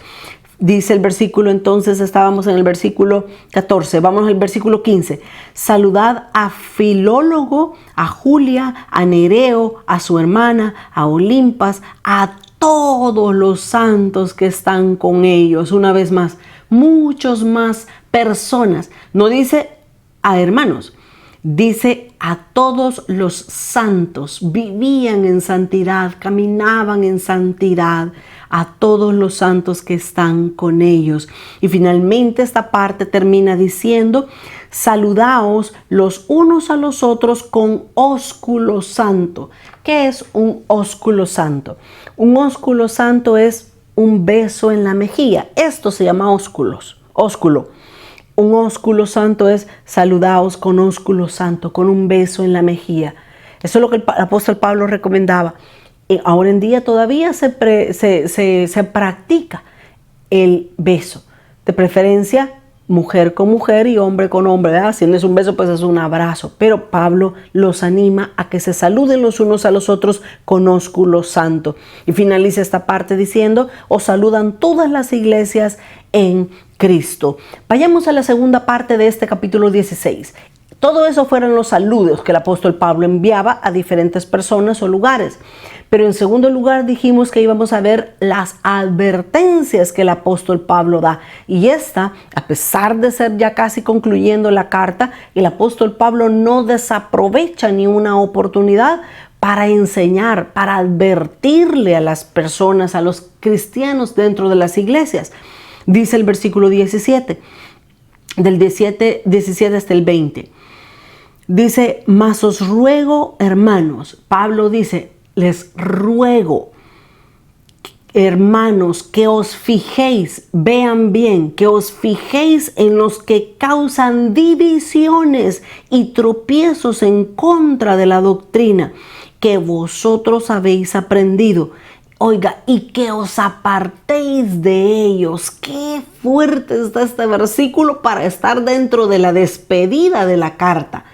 S1: Dice el versículo, entonces estábamos en el versículo 14, vamos al versículo 15. Saludad a Filólogo, a Julia, a Nereo, a su hermana, a Olimpas, a todos los santos que están con ellos. Una vez más, muchos más personas. No dice a hermanos, dice a todos los santos. Vivían en santidad, caminaban en santidad. A todos los santos que están con ellos. Y finalmente esta parte termina diciendo, saludaos los unos a los otros con ósculo santo. ¿Qué es un ósculo santo? Un ósculo santo es un beso en la mejilla. Esto se llama ósculo. Un ósculo santo es saludaos con ósculo santo, con un beso en la mejilla. Eso es lo que el apóstol Pablo recomendaba. Ahora en día todavía se practica el beso, de preferencia mujer con mujer y hombre con hombre, ¿verdad? Si no es un beso, pues es un abrazo. Pero Pablo los anima a que se saluden los unos a los otros con ósculo santo. Y finaliza esta parte diciendo, os saludan todas las iglesias en Cristo. Vayamos a la segunda parte de este capítulo 16. Todo eso fueron los saludos que el apóstol Pablo enviaba a diferentes personas o lugares. Pero en segundo lugar dijimos que íbamos a ver las advertencias que el apóstol Pablo da. Y esta, a pesar de ser ya casi concluyendo la carta, el apóstol Pablo no desaprovecha ni una oportunidad para enseñar, para advertirle a las personas, a los cristianos dentro de las iglesias. Dice el versículo 17, del 17 hasta el 20. Dice, mas os ruego, hermanos, Pablo dice, les ruego, hermanos, que os fijéis, vean bien, que os fijéis en los que causan divisiones y tropiezos en contra de la doctrina que vosotros habéis aprendido. Oiga, y que os apartéis de ellos. Qué fuerte está este versículo para estar dentro de la despedida de la carta.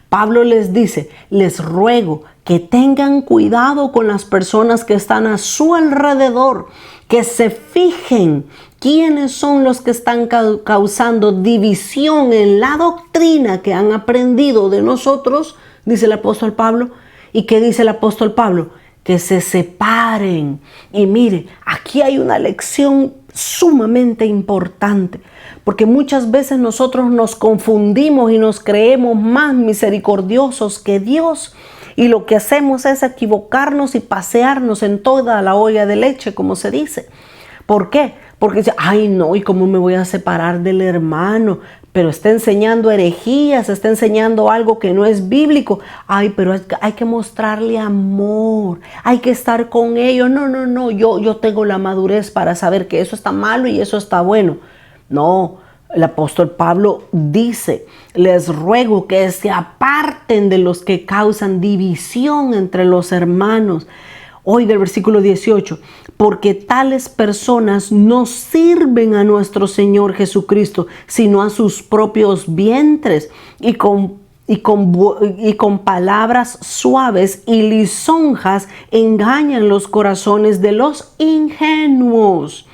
S1: Pablo les dice, les ruego que tengan cuidado con las personas que están a su alrededor, que se fijen quiénes son los que están causando división en la doctrina que han aprendido de nosotros, dice el apóstol Pablo. ¿Y qué dice el apóstol Pablo? Que se separen. Y mire, aquí hay una lección sumamente importante, porque muchas veces nosotros nos confundimos y nos creemos más misericordiosos que Dios, y lo que hacemos es equivocarnos y pasearnos en toda la olla de leche, como se dice. ¿Por qué? Porque dice, ay no, ¿y cómo me voy a separar del hermano? Pero está enseñando herejías, está enseñando algo que no es bíblico. Ay, pero hay que mostrarle amor, hay que estar con ellos. No, yo tengo la madurez para saber que eso está malo y eso está bueno. No, el apóstol Pablo dice, les ruego que se aparten de los que causan división entre los hermanos. Hoy del versículo 18, porque tales personas no sirven a nuestro Señor Jesucristo, sino a sus propios vientres, y con y con palabras suaves y lisonjas engañan los corazones de los ingenuos.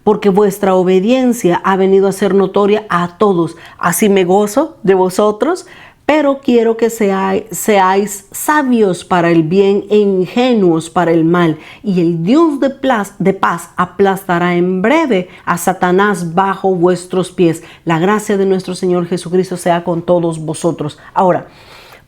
S1: Porque vuestra obediencia ha venido a ser notoria a todos. Así me gozo de vosotros, pero quiero que seáis sabios para el bien e ingenuos para el mal. Y el Dios de paz aplastará en breve a Satanás bajo vuestros pies. La gracia de nuestro Señor Jesucristo sea con todos vosotros. Ahora,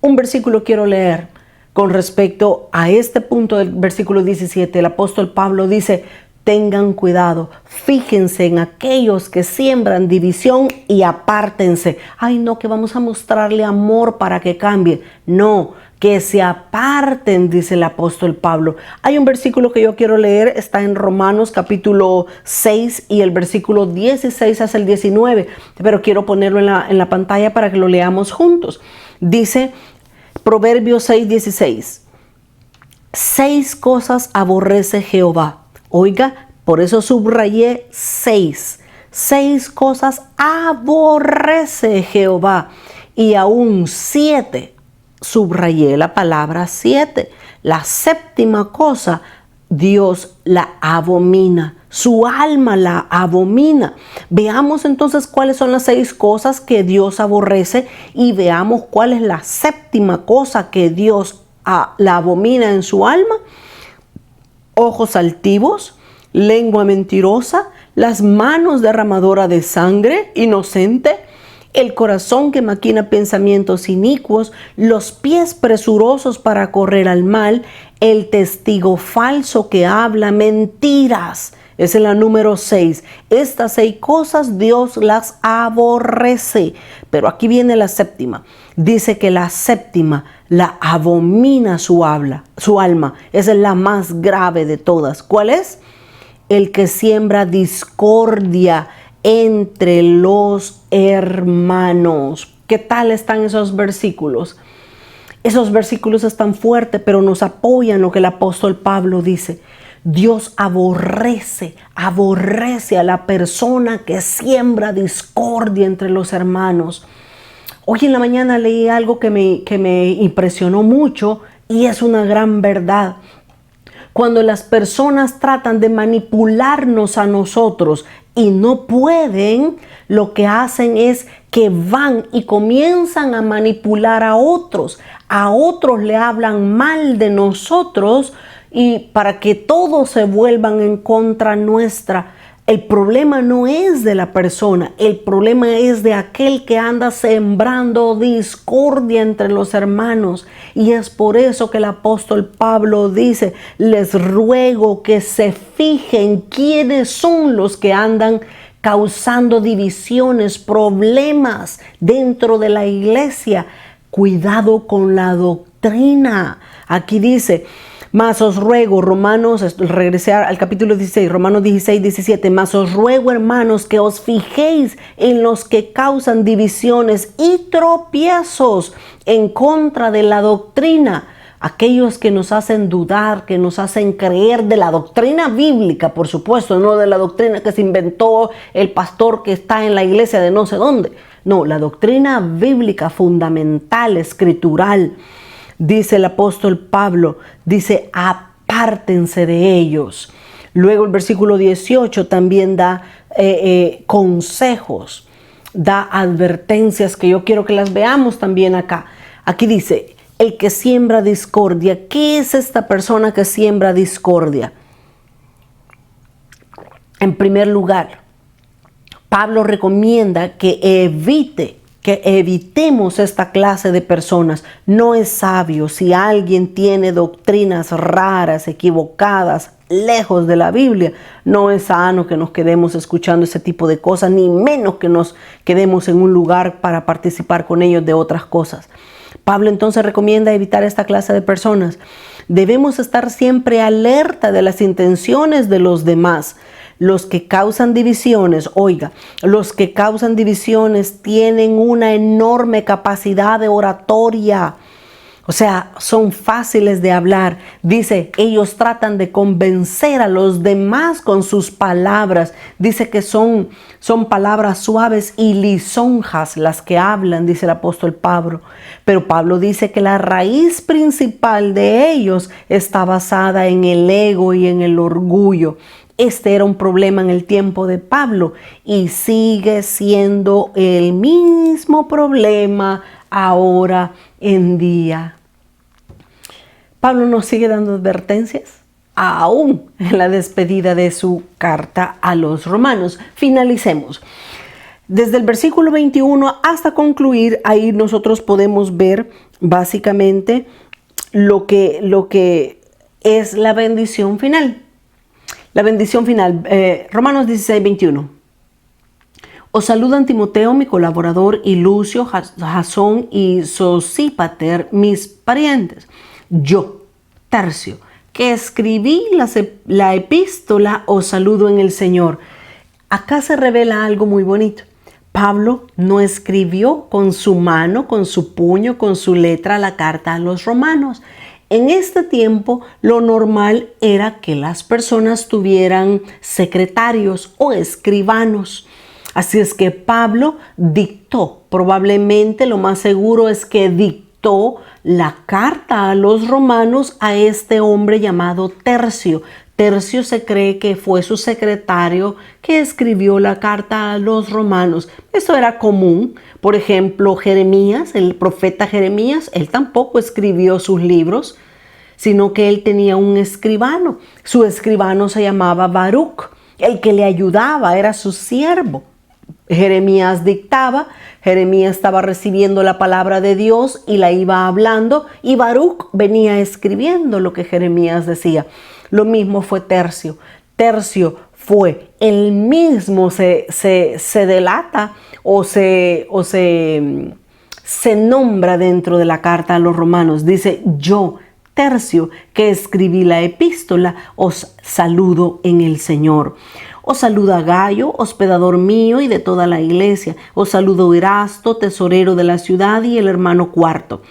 S1: un versículo quiero leer con respecto a este punto del versículo 17. El apóstol Pablo dice: tengan cuidado, fíjense en aquellos que siembran división y apártense. Ay, no, que vamos a mostrarle amor para que cambie. No, que se aparten, dice el apóstol Pablo. Hay un versículo que yo quiero leer, está en Romanos capítulo 6 y el versículo 16 hasta el 19, pero quiero ponerlo en la pantalla para que lo leamos juntos. Dice Proverbios 6:16: 6 cosas aborrece Jehová. Oiga, por eso subrayé 6. 6 cosas aborrece Jehová. Y aún 7, subrayé la palabra 7. La séptima cosa, Dios la abomina. Su alma la abomina. Veamos entonces cuáles son las 6 cosas que Dios aborrece y veamos cuál es la séptima cosa que Dios la abomina en su alma. Ojos altivos, lengua mentirosa, las manos derramadoras de sangre inocente, el corazón que maquina pensamientos inicuos, los pies presurosos para correr al mal, el testigo falso que habla mentiras. Esa es la número 6. Estas 6 cosas Dios las aborrece. Pero aquí viene la séptima. Dice que la séptima la abomina su alma. Esa es la más grave de todas. ¿Cuál es? El que siembra discordia entre los hermanos. ¿Qué tal están esos versículos? Esos versículos están fuertes, pero nos apoyan lo que el apóstol Pablo dice. Dios aborrece a la persona que siembra discordia entre los hermanos. Hoy en la mañana leí algo que me impresionó mucho y es una gran verdad. Cuando las personas tratan de manipularnos a nosotros y no pueden, lo que hacen es que van y comienzan a manipular a otros. A otros le hablan mal de nosotros y para que todos se vuelvan en contra nuestra. El problema no es de la persona, el problema es de aquel que anda sembrando discordia entre los hermanos. Y es por eso que el apóstol Pablo dice: les ruego que se fijen quiénes son los que andan causando divisiones, problemas dentro de la iglesia. Cuidado con la doctrina. Aquí dice: mas os ruego, regresé al capítulo 16, Romanos 16, 17, mas os ruego, hermanos, que os fijéis en los que causan divisiones y tropiezos en contra de la doctrina. Aquellos que nos hacen dudar, que nos hacen creer de la doctrina bíblica, por supuesto, no de la doctrina que se inventó el pastor que está en la iglesia de no sé dónde. No, la doctrina bíblica fundamental, escritural. Dice el apóstol Pablo, dice: apártense de ellos. Luego el versículo 18 también da consejos, da advertencias que yo quiero que las veamos también acá. Aquí dice: el que siembra discordia. ¿Qué es esta persona que siembra discordia? En primer lugar, Pablo recomienda que evitemos esta clase de personas. No es sabio. Si alguien tiene doctrinas raras, equivocadas, lejos de la Biblia, no es sano que nos quedemos escuchando ese tipo de cosas, ni menos que nos quedemos en un lugar para participar con ellos de otras cosas. Pablo entonces recomienda evitar esta clase de personas. Debemos estar siempre alerta de las intenciones de los demás. Los que causan divisiones, los que causan divisiones tienen una enorme capacidad de oratoria. O sea, son fáciles de hablar. Dice, ellos tratan de convencer a los demás con sus palabras. Dice que son palabras suaves y lisonjas las que hablan, dice el apóstol Pablo. Pero Pablo dice que la raíz principal de ellos está basada en el ego y en el orgullo. Este era un problema en el tiempo de Pablo y sigue siendo el mismo problema ahora en día. Pablo nos sigue dando advertencias aún en la despedida de su carta a los romanos. Finalicemos. Desde el versículo 21 hasta concluir, ahí nosotros podemos ver básicamente lo que es la bendición final. La bendición final, Romanos 16, 21. Os saludan Timoteo, mi colaborador, y Lucio, Jasón y Sosípater, mis parientes. Yo, Tercio, que escribí la epístola, os saludo en el Señor. Acá se revela algo muy bonito. Pablo no escribió con su mano, con su puño, con su letra la carta a los romanos. En este tiempo lo normal era que las personas tuvieran secretarios o escribanos. Así es que Pablo dictó, probablemente lo más seguro es que dictó la carta a los romanos a este hombre llamado Tercio. Tercio se cree que fue su secretario que escribió la carta a los romanos. Esto era común. Por ejemplo, Jeremías, el profeta Jeremías, él tampoco escribió sus libros, sino que él tenía un escribano. Su escribano se llamaba Baruch. El que le ayudaba era su siervo. Jeremías dictaba, Jeremías estaba recibiendo la palabra de Dios y la iba hablando, y Baruch venía escribiendo lo que Jeremías decía. Lo mismo fue Tercio. Tercio fue el mismo, se delata o se nombra dentro de la carta a los romanos. Dice, yo, Tercio, que escribí la epístola, os saludo en el Señor. Os saluda Gayo, hospedador mío y de toda la iglesia. Os saludo Erasto, tesorero de la ciudad, y el hermano Cuarto.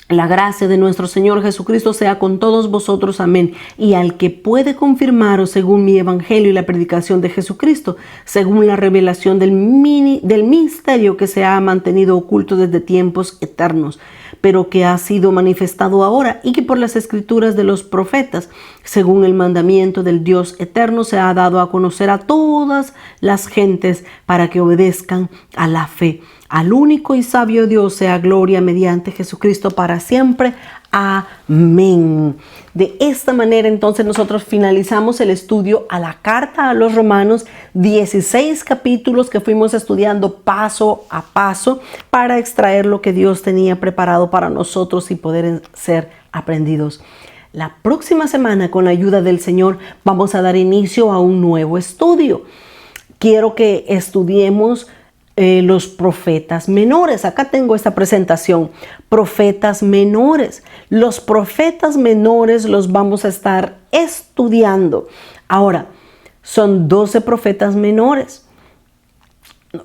S1: La gracia de nuestro Señor Jesucristo sea con todos vosotros. Amén. Y al que puede confirmaros según mi evangelio y la predicación de Jesucristo, según la revelación del misterio que se ha mantenido oculto desde tiempos eternos, pero que ha sido manifestado ahora, y que por las escrituras de los profetas, según el mandamiento del Dios eterno, se ha dado a conocer a todas las gentes para que obedezcan a la fe. Al único y sabio Dios sea gloria mediante Jesucristo para siempre. Amén. De esta manera entonces nosotros finalizamos el estudio a la carta a los romanos, 16 capítulos que fuimos estudiando paso a paso para extraer lo que Dios tenía preparado para nosotros y poder ser aprendidos. La próxima semana, con la ayuda del Señor, vamos a dar inicio a un nuevo estudio. Quiero que estudiemos los profetas menores. Acá tengo esta presentación, profetas menores. Los profetas menores los vamos a estar estudiando. Ahora, son 12 profetas menores.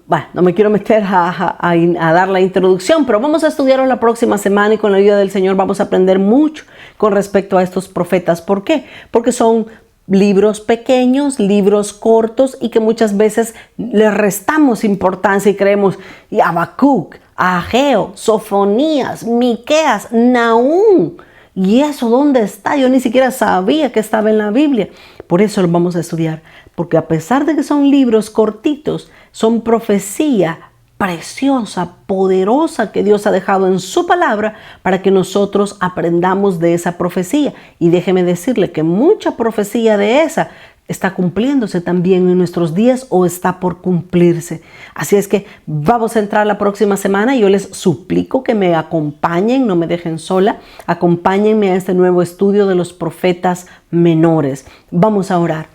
S1: Bueno, no me quiero meter a dar la introducción, pero vamos a estudiarlo la próxima semana y con la ayuda del Señor vamos a aprender mucho con respecto a estos profetas. ¿Por qué? Porque son libros pequeños, libros cortos, y que muchas veces le restamos importancia y creemos, y Habacuc, Ageo, Sofonías, Miqueas, Nahum, ¿y eso dónde está? Yo ni siquiera sabía que estaba en la Biblia. Por eso lo vamos a estudiar, porque a pesar de que son libros cortitos, son profecía preciosa, poderosa que Dios ha dejado en su palabra para que nosotros aprendamos de esa profecía. Y déjeme decirle que mucha profecía de esa está cumpliéndose también en nuestros días o está por cumplirse. Así es que vamos a entrar la próxima semana y yo les suplico que me acompañen, no me dejen sola, acompáñenme a este nuevo estudio de los profetas menores. Vamos a orar.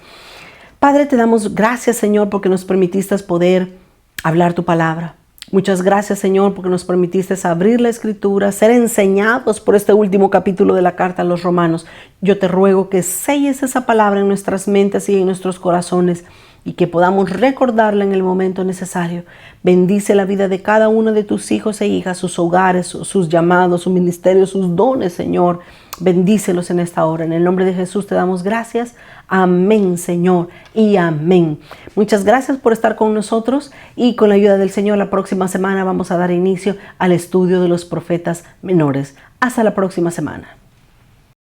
S1: Padre, te damos gracias, Señor, porque nos permitiste poder hablar tu palabra. Muchas gracias, Señor, porque nos permitiste abrir la Escritura, ser enseñados por este último capítulo de la carta a los romanos. Yo te ruego que selles esa palabra en nuestras mentes y en nuestros corazones y que podamos recordarla en el momento necesario. Bendice la vida de cada uno de tus hijos e hijas, sus hogares, sus llamados, su ministerio, sus dones, Señor. Bendícelos en esta hora. En el nombre de Jesús te damos gracias. Amén, Señor, y amén. Muchas gracias por estar con nosotros y con la ayuda del Señor la próxima semana vamos a dar inicio al estudio de los profetas menores. Hasta la próxima semana.